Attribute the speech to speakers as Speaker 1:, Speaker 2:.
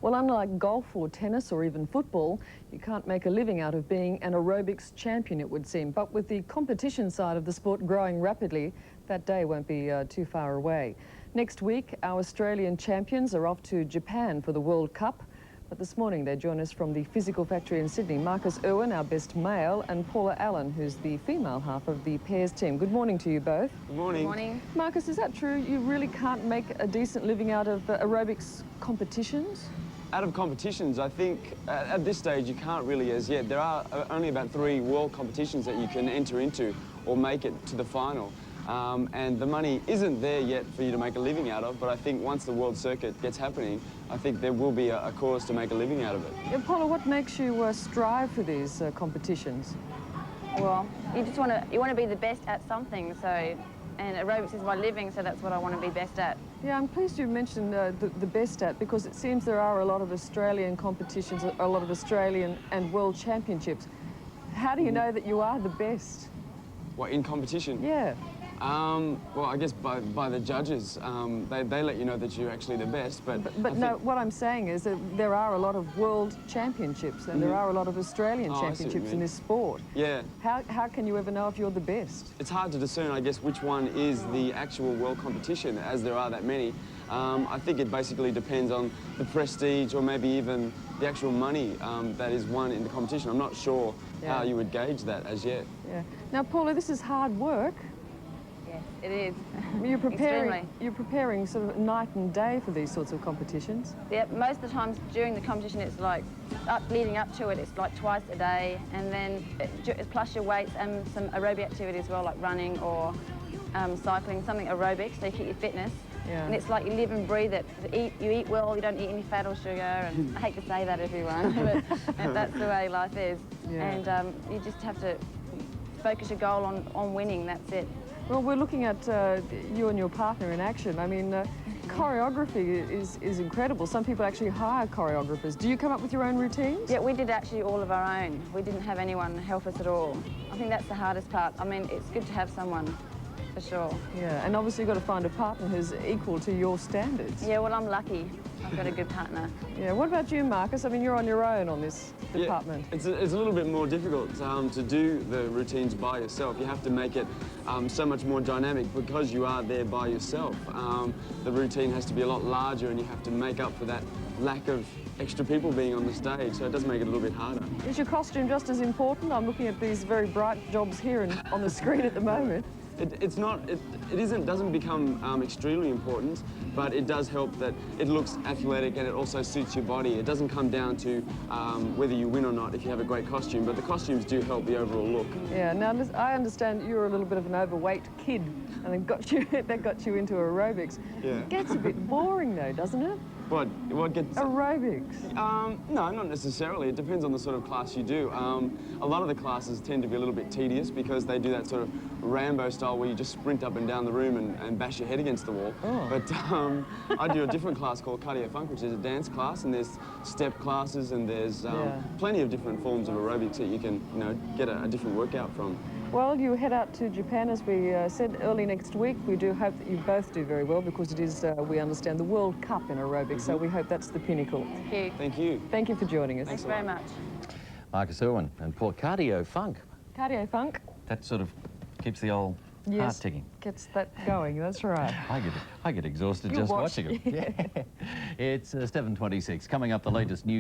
Speaker 1: Well, unlike golf or tennis or even football, you can't make a living out of being an aerobics champion, it would seem. But with the competition side of the sport growing rapidly, that day won't be too far away. Next week, our Australian champions are off to Japan for the World Cup. But this morning, they join us from the Physical Factory in Sydney. Marcus Irwin, our best male, and Paula Allan, who's the female half of the pairs team. Good morning to you both.
Speaker 2: Good morning.
Speaker 3: Good morning.
Speaker 1: Marcus, is that true? You really can't make a decent living out of aerobics competitions?
Speaker 2: Out of competitions, I think at this stage you can't really as yet. There are only about 3 world competitions that you can enter into or make it to the final. And the money isn't there yet for you to make a living out of, but I think once the world circuit gets happening, I think there will be a cause to make a living out of it.
Speaker 1: Yeah, Paula, what makes you strive for these competitions?
Speaker 3: Well, you want to be the best at something, and aerobics is my living, so that's what I want to be best at.
Speaker 1: Yeah, I'm pleased you mentioned the best at, because it seems there are a lot of Australian competitions, a lot of Australian and world championships. How do you know that you are the best?
Speaker 2: What, in competition?
Speaker 1: Yeah.
Speaker 2: Well, I guess by the judges, they let you know that you're actually the best, but
Speaker 1: no, what I'm saying is that there are a lot of world championships and there are a lot of Australian championships in this sport.
Speaker 2: Yeah.
Speaker 1: How can you ever know if you're the best?
Speaker 2: It's hard to discern, I guess, which one is the actual world competition, as there are that many. I think it basically depends on the prestige or maybe even the actual money that is won in the competition. I'm not sure how you would gauge that as yet.
Speaker 1: Yeah. Now, Paula, this is hard work.
Speaker 3: Yes, it is.
Speaker 1: You're preparing sort of night and day for these sorts of competitions.
Speaker 3: Yeah, most of the times during the competition it's like, leading up to it, it's like twice a day, and then plus your weights and some aerobic activity as well, like running or cycling, something aerobic, so you keep your fitness.
Speaker 1: Yeah.
Speaker 3: And it's like you live and breathe it. You eat well, you don't eat any fat or sugar, and I hate to say that, everyone, but that's the way life is.
Speaker 1: Yeah.
Speaker 3: And you just have to focus your goal on winning, that's it.
Speaker 1: Well, we're looking at you and your partner in action. I mean, choreography is incredible. Some people actually hire choreographers. Do you come up with your own routines?
Speaker 3: Yeah, we did actually all of our own. We didn't have anyone help us at all. I think that's the hardest part. I mean, it's good to have someone, for sure.
Speaker 1: Yeah, and obviously you've got to find a partner who's equal to your standards.
Speaker 3: Yeah, well, I'm lucky. I've got a good partner.
Speaker 1: Yeah, what about you, Marcus? I mean, you're on your own on this department.
Speaker 2: Yeah, it's a little bit more difficult to do the routines by yourself. You have to make it so much more dynamic because you are there by yourself. The routine has to be a lot larger and you have to make up for that lack of extra people being on the stage, so it does make it a little bit harder.
Speaker 1: Is your costume just as important? I'm looking at these very bright jobs here on the screen at the moment.
Speaker 2: It doesn't become extremely important, but it does help that it looks athletic and it also suits your body. It doesn't come down to whether you win or not if you have a great costume, but the costumes do help the overall look.
Speaker 1: Yeah, now I understand you're a little bit of an overweight kid and that got you into aerobics.
Speaker 2: Yeah.
Speaker 1: It gets a bit boring though, doesn't it?
Speaker 2: What gets...
Speaker 1: Aerobics.
Speaker 2: No, not necessarily. It depends on the sort of class you do. A lot of the classes tend to be a little bit tedious because they do that sort of Rambo style where you just sprint up and down the room and bash your head against the wall. Oh. But I do a different class called cardio funk, which is a dance class, and there's step classes and there's plenty of different forms of aerobics that you can, get a different workout from.
Speaker 1: Well, you head out to Japan, as we said, early next week. We do hope that you both do very well because it is, we understand, the World Cup in aerobics, so we hope that's the pinnacle.
Speaker 3: Thank you.
Speaker 2: Thank you.
Speaker 1: Thank you for joining us.
Speaker 3: Thanks very much.
Speaker 4: Marcus Irwin and Paul, cardio funk.
Speaker 1: Cardio funk.
Speaker 4: That sort of keeps the old heart ticking.
Speaker 1: Gets that going, that's right.
Speaker 4: I get exhausted just watching it. Yeah. It's 7:26. Coming up, the latest news.